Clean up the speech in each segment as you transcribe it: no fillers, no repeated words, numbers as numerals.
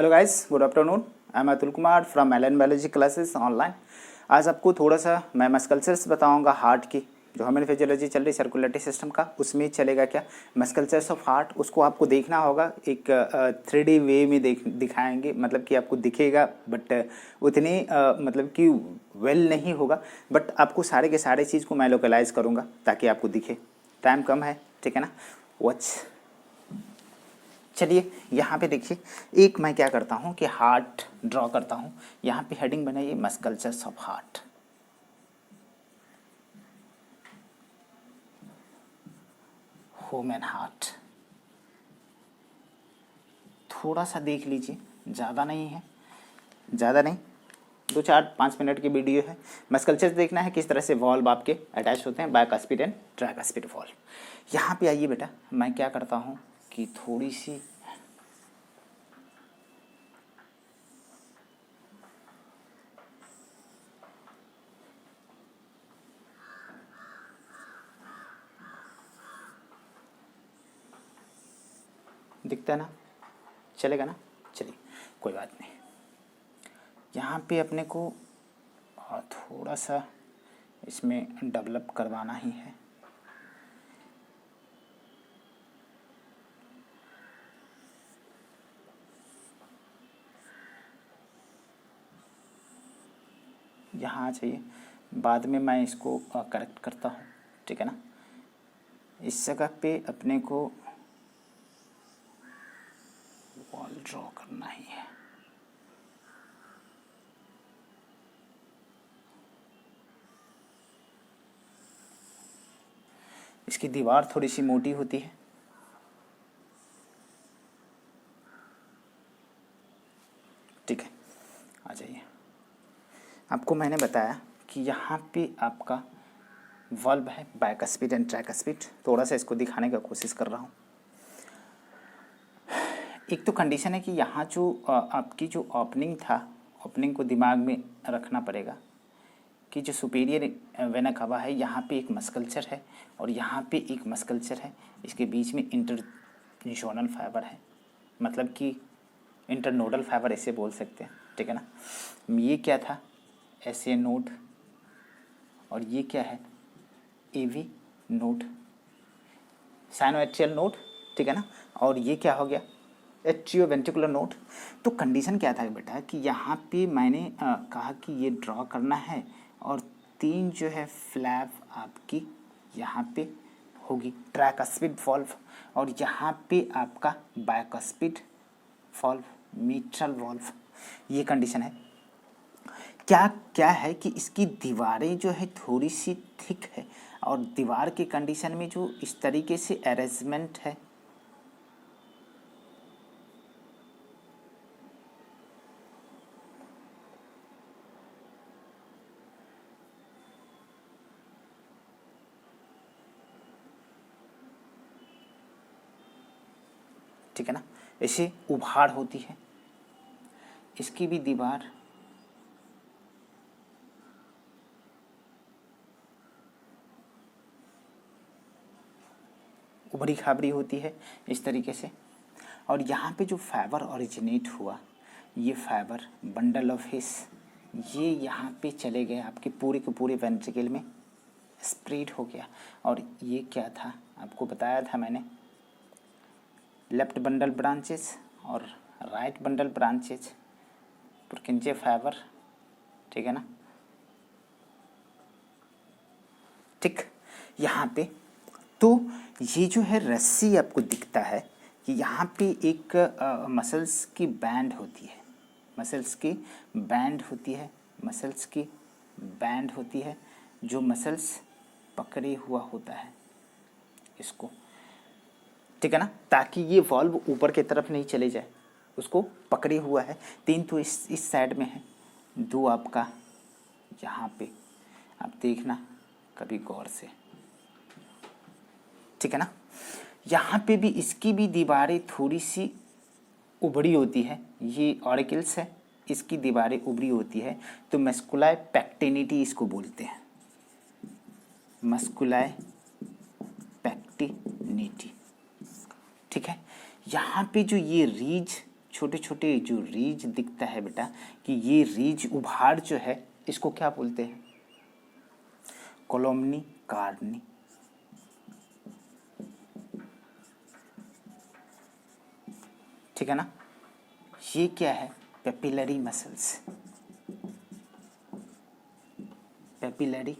Hello guys, good afternoon. I am Atul Kumar from Allen biology classes online. आज आपको थोड़ा सा मैं मस्कल्चर्स बताऊंगा हार्ट की, जो हमारी फिजियोलॉजी चल रही सर्कुलेटरी सिस्टम का, उसमें चलेगा क्या मस्कल्चर्स ऑफ हार्ट। उसको आपको देखना होगा एक 3D वे में दिखाएंगे, मतलब कि आपको दिखेगा बट उतनी मतलब कि वेल नहीं होगा, बट आपको सारे के सारे चीज़ को मैं लोकलाइज करूँगा ताकि आपको दिखे। टाइम कम है, ठीक है ना। वॉच, चलिए यहाँ पे देखिए, एक मैं क्या करता हूँ कि हार्ट ड्रॉ करता हूँ। यहाँ पे हेडिंग बनाइए मस्कल्चर्स ऑफ हार्ट। ह्यूमन हार्ट थोड़ा सा देख लीजिए, ज़्यादा नहीं है, ज़्यादा नहीं, 2-4-5 मिनट की वीडियो है। मस्कल्चर्स देखना है किस तरह से वॉल्व आपके अटैच होते हैं, बायकास्पिड एंड ट्राइकास्पिड वॉल्व। यहाँ पे आइए बेटा, मैं क्या करता हूँ कि थोड़ी सी दिखता है ना, चलेगा ना, चलिए कोई बात नहीं। यहाँ पे अपने को थोड़ा सा इसमें डेवलप करवाना ही है। यहाँ आ जाइए, बाद में मैं इसको करेक्ट करता हूँ, ठीक है ना। इस जगह पे अपने को वॉल ड्रॉ करना ही है। इसकी दीवार थोड़ी सी मोटी होती है, ठीक है। आ जाइए, आपको मैंने बताया कि यहाँ पे आपका वल्ब है बायकास्पिड एंड ट्राइकास्पिड। थोड़ा सा इसको दिखाने का कोशिश कर रहा हूँ। एक तो कंडीशन है कि यहाँ जो आपकी जो ओपनिंग था, ओपनिंग को दिमाग में रखना पड़ेगा कि जो सुपीरियर वेना कवा है, यहाँ पे एक मस्कल्चर है और यहाँ पे एक मस्कल्चर है। इसके बीच में इंटरजोनल फाइबर है, मतलब कि इंटरनोडल फाइबर ऐसे बोल सकते हैं, ठीक है ना। ये क्या था, एस ए नोड, और ये क्या है, A V node, sinoatrial node, ठीक है ना। और ये क्या हो गया, एट्रियो वेंट्रिकुलर नोड। तो कंडीशन क्या था बेटा कि यहाँ पे मैंने कहा कि ये ड्रॉ करना है और 3 जो है फ्लैप आपकी यहाँ पे होगी, ट्राइकास्पिड वॉल्व, और यहाँ पे आपका बायकास्पिड वॉल्व, मिट्रल वॉल्व। ये कंडीशन है। क्या क्या है कि इसकी दीवारें जो है थोड़ी सी थिक है, और दीवार के कंडीशन में जो इस तरीके से अरेंजमेंट है, ठीक है ना, ऐसे उभाड़ होती है। इसकी भी दीवार उभरी खाबरी होती है इस तरीके से। और यहाँ पे जो फाइबर ओरिजिनेट हुआ, ये फाइबर बंडल ऑफ हिस, ये यहाँ पे चले गए आपके पूरे के पूरे वेंट्रिकल में स्प्रेड हो गया। और ये क्या था, आपको बताया था मैंने, लेफ्ट बंडल ब्रांचेस और राइट बंडल ब्रांचेस, पुरकिंजे फाइबर, ठीक है ना, ठीक। यहाँ पे तो ये जो है रस्सी आपको दिखता है कि यहाँ पे एक मसल्स की बैंड होती है, मसल्स की बैंड होती है, मसल्स की बैंड होती है, जो मसल्स पकड़े हुआ होता है इसको, ठीक है ना, ताकि ये वॉल्व ऊपर की तरफ नहीं चले जाए, उसको पकड़े हुआ है। 3 तो इस साइड में है, 2 आपका यहाँ पे, आप देखना कभी गौर से, ठीक है ना। यहाँ पे भी इसकी भी दीवारें थोड़ी सी उभरी होती है, ये ऑरिकल्स है, इसकी दीवारें उभरी होती है, तो मस्कुलाय पैक्टिनिटी इसको बोलते हैं, मस्कुलाय पैक्टिनिटी, ठीक है। यहाँ पे जो ये रीज छोटे छोटे जो रीज दिखता है बेटा, कि ये रीज उभार जो है इसको क्या बोलते हैं? कोलोमनी कार्नी। ठीक है ना? ये क्या है? Papillary muscles, papillary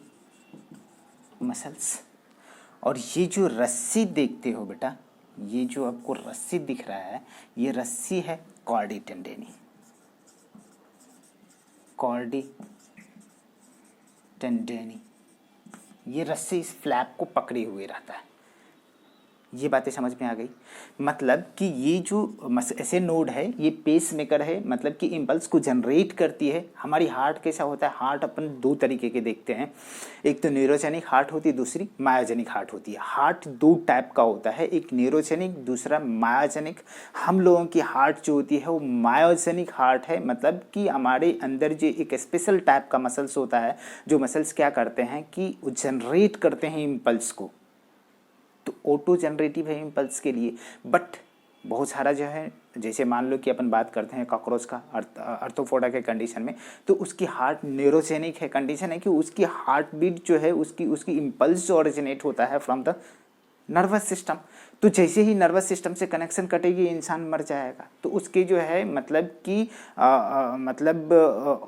muscles. और ये जो रस्सी देखते हो बेटा, ये जो आपको रस्सी दिख रहा है, ये रस्सी है कॉर्डी टेंडेनी, कॉर्डी टेंडेनी। ये रस्सी इस फ्लैप को पकड़े हुए रहता है। ये बातें समझ में आ गई? मतलब कि ये जो ऐसे नोड है, ये पेस मेकर है, मतलब कि इम्पल्स को जनरेट करती है। हमारी हार्ट कैसा होता है? हार्ट अपन दो तरीके के देखते हैं, एक तो न्यूरोजेनिक हार्ट होती है, दूसरी मायोजेनिक हार्ट होती है। हार्ट दो टाइप का होता है, एक न्यूरोजेनिक, दूसरा मायोजेनिक। हम लोगों की हार्ट जो होती है वो मायोजेनिक हार्ट है, मतलब कि हमारे अंदर जो एक स्पेशल टाइप का मसल्स होता है, जो मसल्स क्या करते हैं कि वो जनरेट करते हैं इम्पल्स को। तो ऑटो जनरेटिव है इम्पल्स के लिए। बट बहुत सारा जो है, जैसे मान लो कि अपन बात करते हैं कॉकरोच का, अर्थोपोडा के कंडीशन में, तो उसकी हार्ट न्यूरोजेनिक है। कंडीशन है कि उसकी हार्ट बीट जो है, उसकी इम्पल्स जो ओरिजिनेट होता है फ्रॉम द नर्वस सिस्टम। तो जैसे ही नर्वस सिस्टम से कनेक्शन कटेगी, इंसान मर जाएगा। तो उसके जो है मतलब कि मतलब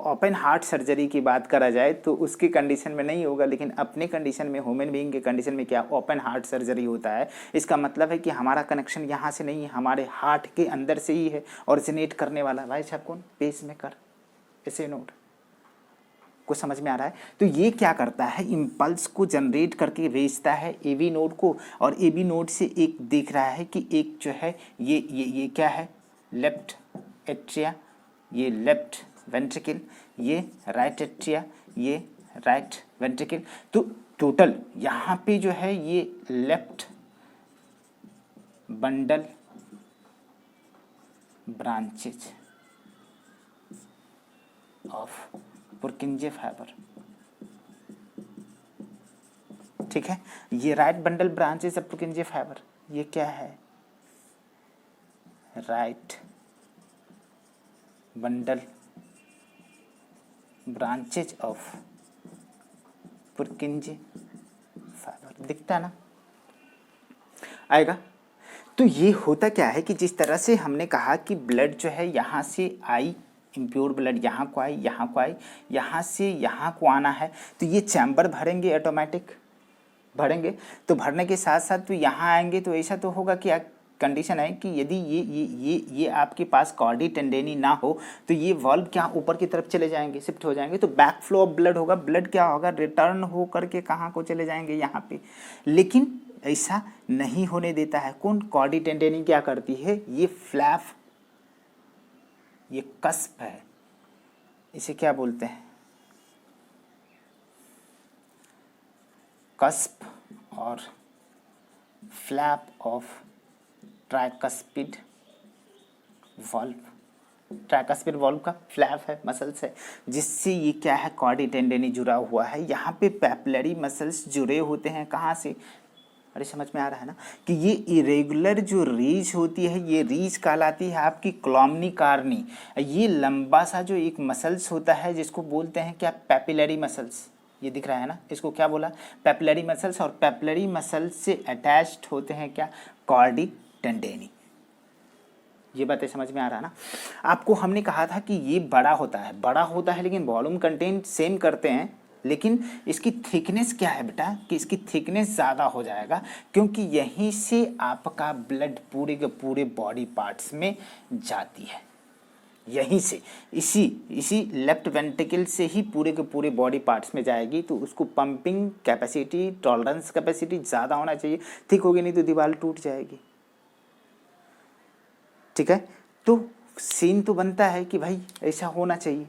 ओपन हार्ट सर्जरी की बात करा जाए तो उसके कंडीशन में नहीं होगा, लेकिन अपने कंडीशन में, ह्यूमन बीइंग के कंडीशन में क्या ओपन हार्ट सर्जरी होता है। इसका मतलब है कि हमारा कनेक्शन यहाँ से नहीं है, हमारे हार्ट के अंदर से ही है ओरिजिनेट करने वाला। भाई साहब कौन? पेस मेकर, ऐसे नोड को समझ में आ रहा है? तो ये क्या करता है? इम्पल्स को जनरेट करके भेजता है एवी नोड को, और एवी नोड से एक देख रहा है कि एक जो है ये क्या है? लेफ्ट एट्रिया, ये लेफ्ट वेंट्रिकल, ये राइट एट्रिया, ये राइट वेंट्रिकल। तो टोटल यहाँ पे जो है ये left bundle branches of पुरकिंजे fibre, ठीक है। ये right bundle branches of पुरकिंजे fibre, ये क्या है? Right bundle branches of पुरकिंजे fibre, दिखता है ना? आएगा। तो ये होता क्या है कि जिस तरह से हमने कहा कि ब्लड जो है यहाँ से आई, इम्प्योर ब्लड यहाँ को आई, यहाँ को आई, यहाँ से यहाँ को आना है, तो ये चैम्बर भरेंगे, ऑटोमेटिक भरेंगे। तो भरने के साथ साथ तो यहाँ आएंगे, तो ऐसा तो होगा कि कंडीशन है कि यदि ये आपके पास कॉर्डी टेंडेनी ना हो तो ये वॉल्व क्या ऊपर की तरफ चले जाएंगे, शिफ्ट हो जाएंगे। तो बैक फ्लो ऑफ ब्लड होगा, ब्लड क्या होगा? रिटर्न हो करके कहाँ को चले जाएंगे? यहाँ पे। लेकिन ऐसा नहीं होने देता है कौन? कॉर्डी टेंडेनी क्या करती है? ये फ्लैप, ये कस्प है, इसे क्या बोलते हैं? कस्प और flap of tricuspid valve. Tricuspid valve का फ्लैप है, मसल्स है, जिससे ये क्या है? कॉर्डी टेंडेनी जुड़ा हुआ है। यहाँ पे पैपिलरी मसल्स जुड़े होते हैं, कहाँ से? अरे समझ में आ रहा है ना कि ये इरेगुलर जो रीज होती है, ये रीज कहलाती है आपकी कोलोमनी कार्नी। ये लंबा सा जो एक मसल्स होता है जिसको बोलते हैं क्या? Papillary muscles. ये दिख रहा है ना, इसको क्या बोला? Papillary muscles. और पैपिलरी मसल्स से अटैच्ड होते हैं क्या? कॉर्डी टेंडेनी। ये बातें समझ में आ रहा है ना? आपको हमने कहा था कि ये बड़ा होता है, लेकिन वॉल्यूम कंटेंट सेम करते हैं, लेकिन इसकी थिकनेस क्या है बेटा? कि इसकी थिकनेस ज़्यादा हो जाएगा, क्योंकि यहीं से आपका ब्लड पूरे के पूरे बॉडी पार्ट्स में जाती है। यहीं से इसी लेफ्ट वेंट्रिकल से ही पूरे के पूरे बॉडी पार्ट्स में जाएगी। तो उसको पंपिंग कैपेसिटी, टॉलरेंस कैपेसिटी ज़्यादा होना चाहिए। ठीक होगी, नहीं तो दीवार टूट जाएगी। ठीक है, तो सीन तो बनता है कि भाई ऐसा होना चाहिए।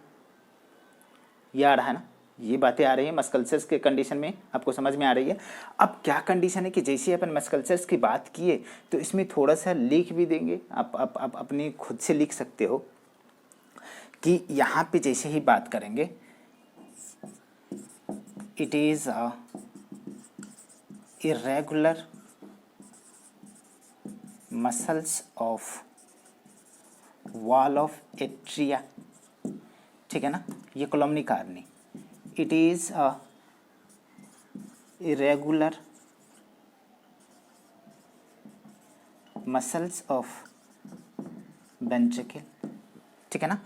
ये आ रहा है ना? ये बातें आ रही है मस्कल्सर्स के कंडीशन में, आपको समझ में आ रही है। अब क्या कंडीशन है कि जैसे अपन मस्कल्सर्स की बात किए तो इसमें थोड़ा सा लिख भी देंगे, आप अपनी खुद से लिख सकते हो कि यहाँ पे जैसे ही बात करेंगे, it is irregular muscles of wall of atria, ठीक है ना, ये columnae carneae, it is a irregular muscles of ventricle, ठीक है ना।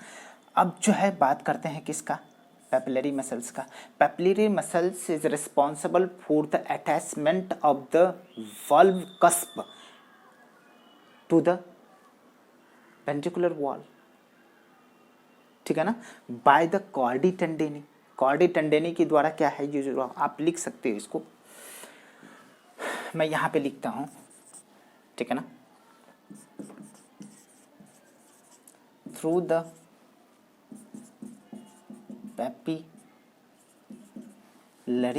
अब जो है बात करते हैं किसका, पेपिलरी मसल्स का। Papillary muscles is responsible for the attachment of the valve cusp to the ventricular wall, ठीक है ना, बाय द कॉर्डी टेंडेनी। कॉर्डी टेंडेनी के द्वारा क्या है, ये जो आप लिख सकते हो इसको, मैं यहाँ पे लिखता हूँ, ठीक है ना, थ्रू द पेपिलरी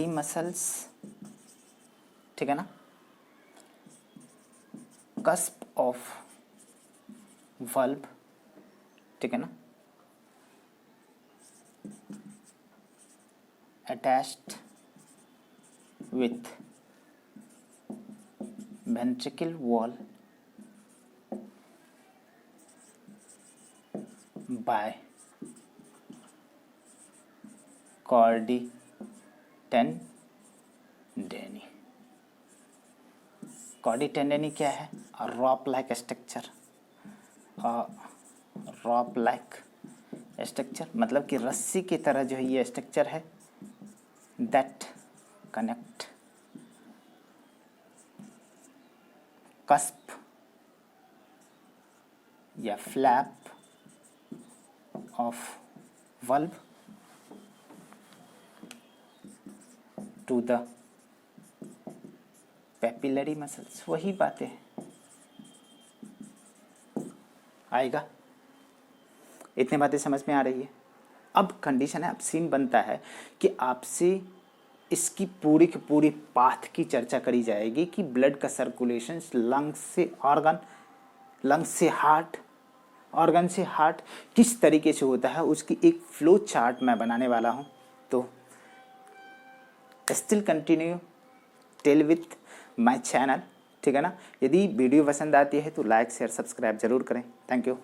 मसल्स, ठीक है ना, कस्प ऑफ वल्व, ठीक है ना, attached with ventricle wall by कॉर्डी टेंडेनी। कॉर्डी टेंडेनी क्या है, रॉप लाइक स्ट्रक्चर, रॉप लाइक स्ट्रक्चर मतलब कि रस्सी की तरह जो है ये स्ट्रक्चर है, दैट कनेक्ट कस्प या flap of valve to the papillary muscles. वही बातें आएगा, इतने बातें समझ में आ रही है। अब कंडीशन है, अब सीन बनता है कि आपसे इसकी पूरी की पूरी पाथ की चर्चा करी जाएगी कि ब्लड का सर्कुलेशन लंग्स से ऑर्गन, लंग्स से हार्ट, ऑर्गन से हार्ट किस तरीके से होता है, उसकी एक फ्लो चार्ट मैं बनाने वाला हूँ। तो still continue tell with my channel, ठीक है ना। यदि वीडियो पसंद आती है तो लाइक शेयर सब्सक्राइब जरूर करें। Thank you.